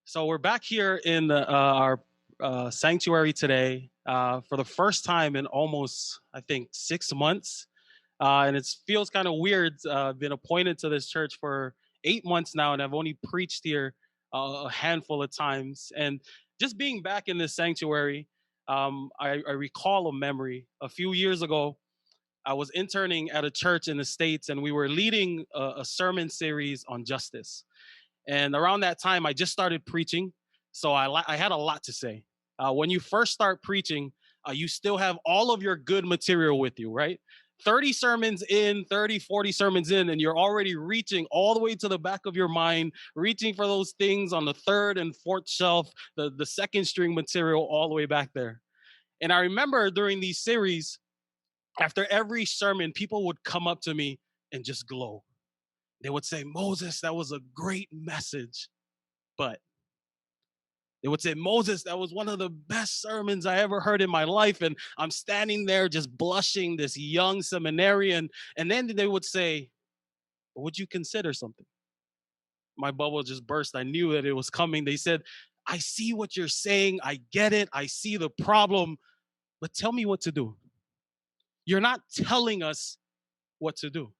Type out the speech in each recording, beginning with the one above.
So we're back here in our sanctuary today for the first time in almost, I think, 6 months. And it feels kind of weird. Been appointed to this church for 8 months now, and I've only preached here a handful of times. And just being back in this sanctuary, I recall a memory. A few years ago, I was interning at a church in the States, and we were leading a sermon series on justice. And around that time, I just started preaching. So I had a lot to say. When you first start preaching, you still have all of your good material with you, right? 30 sermons in, 30, 40 sermons in, and you're already reaching all the way to the back of your mind, reaching for those things on the third and fourth shelf, the second string material all the way back there. And I remember during these series, after every sermon, people would come up to me and just glow. They would say, Moses, that was a great message. But they would say, Moses, that was one of the best sermons I ever heard in my life. And I'm standing there just blushing, this young seminarian. And then they would say, would you consider something? My bubble just burst. I knew that it was coming. They said, I see what you're saying. I get it. I see the problem. But tell me what to do. You're not telling us what to do.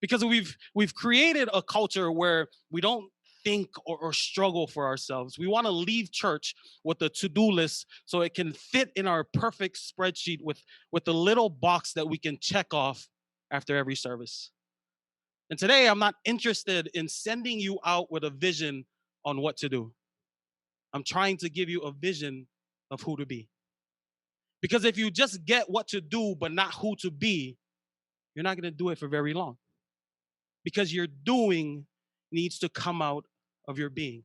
Because we've created a culture where we don't think or struggle for ourselves. We want to leave church with a to-do list so it can fit in our perfect spreadsheet with a little box that we can check off after every service. And today I'm not interested in sending you out with a vision on what to do. I'm trying to give you a vision of who to be. Because if you just get what to do but not who to be, you're not going to do it for very long. Because your doing needs to come out of your being,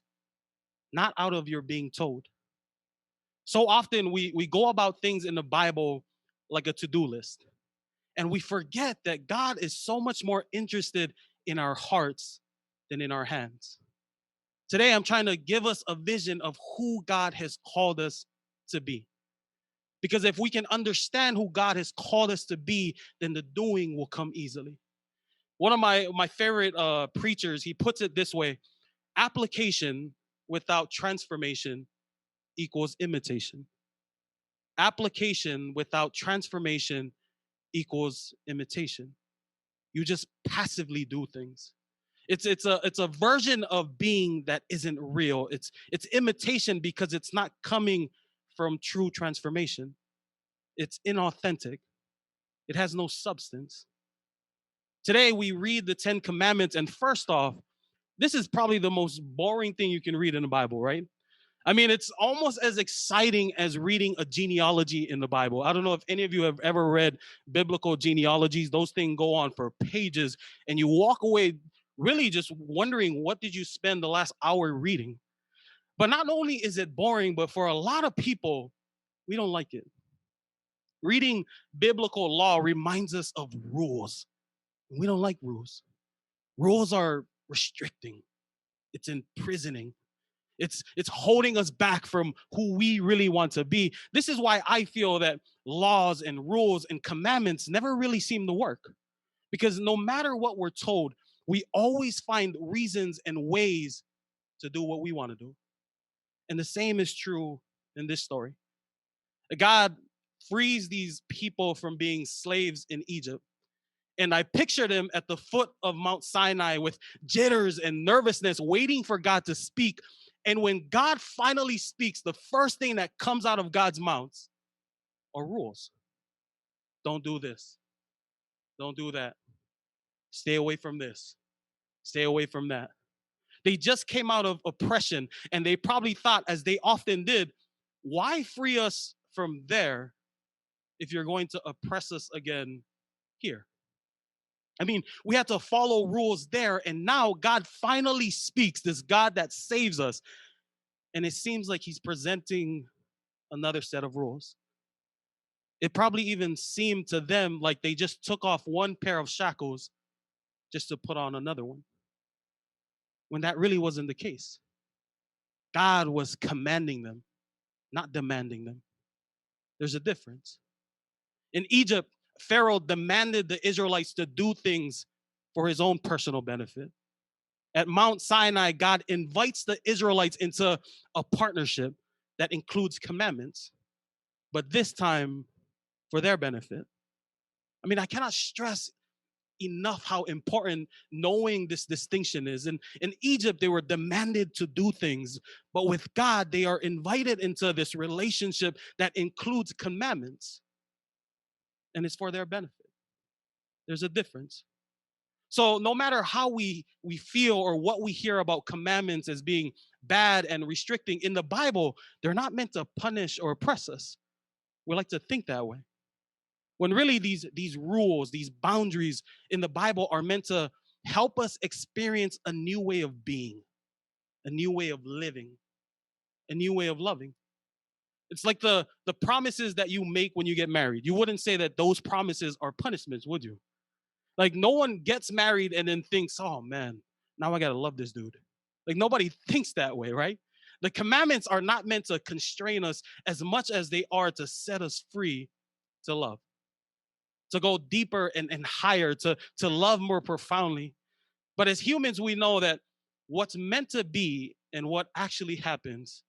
not out of your being told. So often we go about things in the Bible like a to-do list, and we forget that God is so much more interested in our hearts than in our hands. Today, I'm trying to give us a vision of who God has called us to be. Because if we can understand who God has called us to be, then the doing will come easily. One of my favorite preachers, he puts it this way: application without transformation equals imitation. Application without transformation equals imitation. You just passively do things. It's a version of being that isn't real. It's imitation because it's not coming from true transformation. It's inauthentic. It has no substance. Today we read the 10 commandments, and first off, this is probably the most boring thing you can read in the Bible, right? I mean, it's almost as exciting as reading a genealogy in the Bible. I don't know if any of you have ever read biblical genealogies. Those things go on for pages, and you walk away really just wondering, what did you spend the last hour reading? But not only is it boring, but for a lot of people, we don't like it. Reading biblical law reminds us of rules. We don't like rules. Rules are restricting, it's imprisoning. It's holding us back from who we really want to be. This is why I feel that laws and rules and commandments never really seem to work. Because no matter what we're told, we always find reasons and ways to do what we want to do. And the same is true in this story. God frees these people from being slaves in Egypt. And I pictured him at the foot of Mount Sinai with jitters and nervousness, waiting for God to speak. And when God finally speaks, the first thing that comes out of God's mouth are rules. Don't do this. Don't do that. Stay away from this. Stay away from that. They just came out of oppression, and they probably thought, as they often did, why free us from there if you're going to oppress us again here? I mean, we had to follow rules there, and now God finally speaks, this God that saves us. And it seems like he's presenting another set of rules. It probably even seemed to them like they just took off one pair of shackles just to put on another one, when that really wasn't the case. God was commanding them, not demanding them. There's a difference. In Egypt, Pharaoh demanded the Israelites to do things for his own personal benefit. At Mount Sinai, God invites the Israelites into a partnership that includes commandments, but this time for their benefit. I mean, I cannot stress enough how important knowing this distinction is. And in Egypt, they were demanded to do things, but with God, they are invited into this relationship that includes commandments, and it's for their benefit. There's a difference. So no matter how we feel or what we hear about commandments as being bad and restricting in the Bible, they're not meant to punish or oppress us. We like to think that way. When really these rules, these boundaries in the Bible are meant to help us experience a new way of being, a new way of living, a new way of loving. It's like the promises that you make when you get married. You wouldn't say that those promises are punishments, would you? Like no one gets married and then thinks, "Oh man, now I got to love this dude." Like nobody thinks that way, right? The commandments are not meant to constrain us as much as they are to set us free to love, to go deeper and higher, to love more profoundly. But as humans, we know that what's meant to be and what actually happens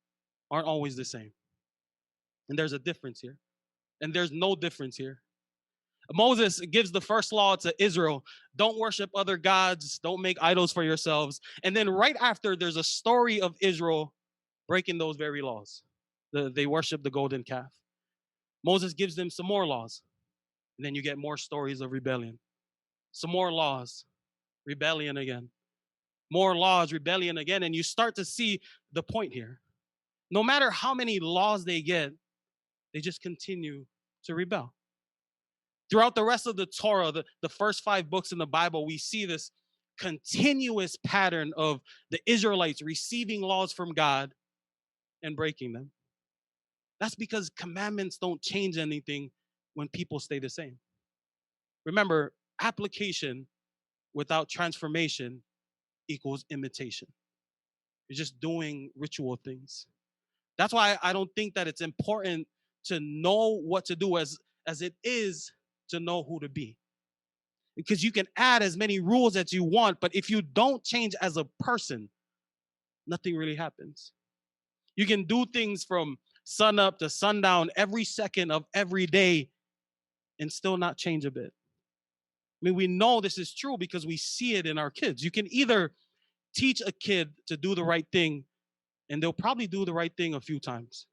aren't always the same. And there's a difference here. And there's no difference here. Moses gives the first law to Israel: don't worship other gods, don't make idols for yourselves. And then right after, there's a story of Israel breaking those very laws. They worship the golden calf. Moses gives them some more laws. And then you get more stories of rebellion. Some more laws, rebellion again. More laws, rebellion again. And you start to see the point here. No matter how many laws they get, they just continue to rebel. Throughout the rest of the Torah, the first 5 books in the Bible, we see this continuous pattern of the Israelites receiving laws from God and breaking them. That's because commandments don't change anything when people stay the same. Remember, application without transformation equals imitation. You're just doing ritual things. That's why I don't think that it's important to know what to do as it is to know who to be. Because you can add as many rules as you want, but if you don't change as a person, nothing really happens. You can do things from sun up to sundown every second of every day and still not change a bit. I mean, we know this is true because we see it in our kids. You can either teach a kid to do the right thing and they'll probably do the right thing a few times.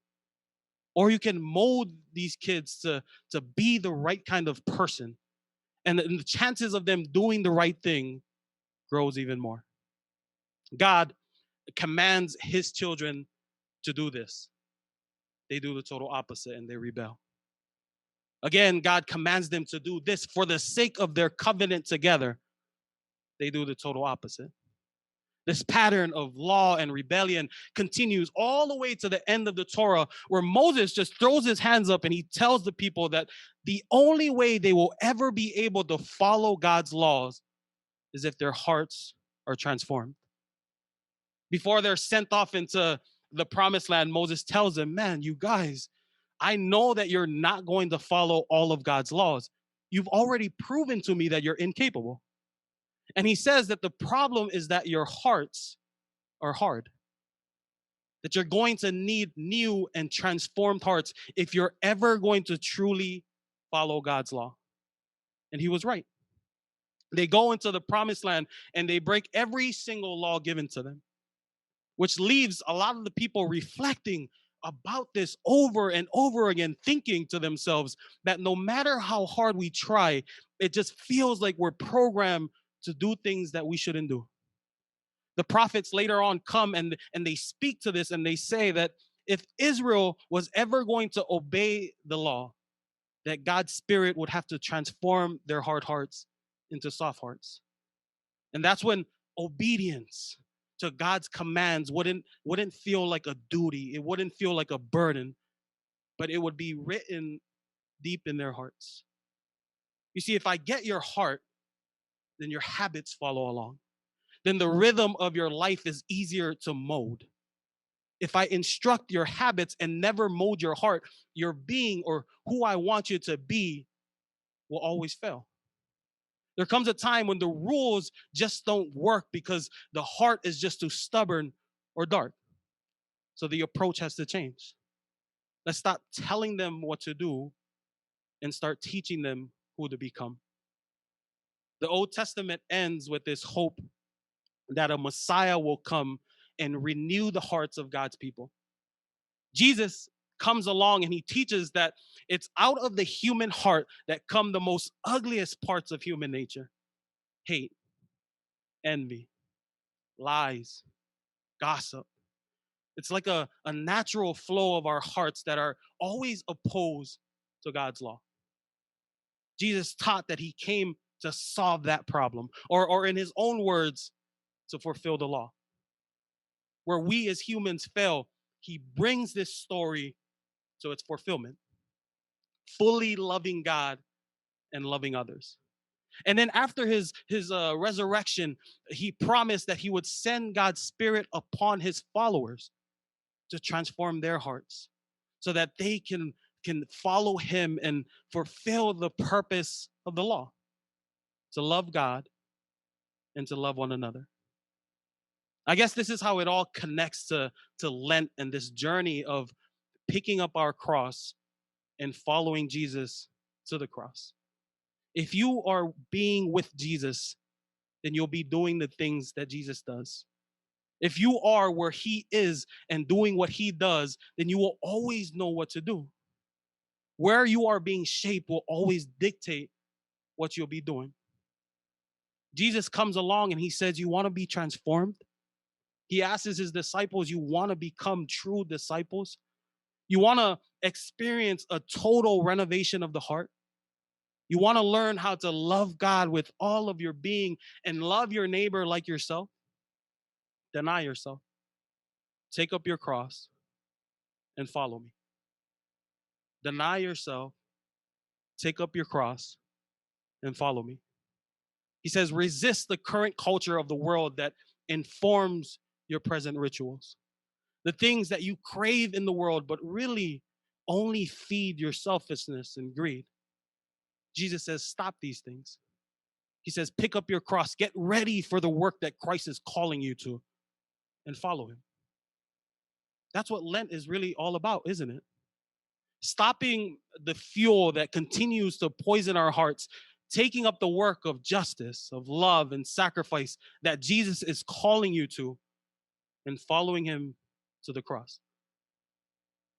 Or you can mold these kids to be the right kind of person. And the chances of them doing the right thing grows even more. God commands his children to do this. They do the total opposite and they rebel. Again, God commands them to do this for the sake of their covenant together. They do the total opposite. This pattern of law and rebellion continues all the way to the end of the Torah, where Moses just throws his hands up and he tells the people that the only way they will ever be able to follow God's laws is if their hearts are transformed. Before they're sent off into the promised land, Moses tells them, man, you guys, I know that you're not going to follow all of God's laws. You've already proven to me that you're incapable. And he says that the problem is that your hearts are hard, that you're going to need new and transformed hearts if you're ever going to truly follow God's law. And he was right. They go into the promised land and they break every single law given to them, which leaves a lot of the people reflecting about this over and over again, thinking to themselves that no matter how hard we try, it just feels like we're programmed to do things that we shouldn't do. The prophets later on come and they speak to this and they say that if Israel was ever going to obey the law, that God's spirit would have to transform their hard hearts into soft hearts. And that's when obedience to God's commands wouldn't feel like a duty. It wouldn't feel like a burden, but it would be written deep in their hearts. You see, if I get your heart, then your habits follow along. Then the rhythm of your life is easier to mold. If I instruct your habits and never mold your heart, your being or who I want you to be will always fail. There comes a time when the rules just don't work because the heart is just too stubborn or dark. So the approach has to change. Let's stop telling them what to do and start teaching them who to become. The Old Testament ends with this hope that a Messiah will come and renew the hearts of God's people. Jesus comes along and he teaches that it's out of the human heart that come the most ugliest parts of human nature: hate, envy, lies, gossip. It's like a natural flow of our hearts that are always opposed to God's law. Jesus taught that he came to solve that problem, or in his own words, to fulfill the law. Where we as humans fail, he brings this story to its fulfillment, fully loving God and loving others. And then after his resurrection, he promised that he would send God's Spirit upon his followers to transform their hearts so that they can follow him and fulfill the purpose of the law, to love God and to love one another. I guess this is how it all connects to Lent and this journey of picking up our cross and following Jesus to the cross. If you are being with Jesus, then you'll be doing the things that Jesus does. If you are where he is and doing what he does, then you will always know what to do. Where you are being shaped will always dictate what you'll be doing. Jesus comes along and he says, "You want to be transformed?" He asks his disciples, "You want to become true disciples? You want to experience a total renovation of the heart? You want to learn how to love God with all of your being and love your neighbor like yourself? Deny yourself. Take up your cross and follow me." Deny yourself, take up your cross, and follow me. He says, resist the current culture of the world that informs your present rituals. The things that you crave in the world, but really only feed your selfishness and greed. Jesus says, stop these things. He says, pick up your cross, get ready for the work that Christ is calling you to, and follow him. That's what Lent is really all about, isn't it? Stopping the fuel that continues to poison our hearts, taking up the work of justice, of love, and sacrifice that Jesus is calling you to, and following him to the cross.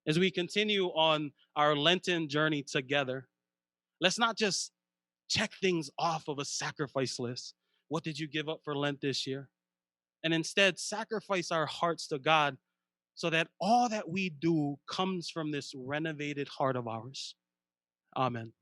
As we continue on our Lenten journey together, let's not just check things off of a sacrifice list. What did you give up for Lent this year? And instead, sacrifice our hearts to God so that all that we do comes from this renovated heart of ours. Amen.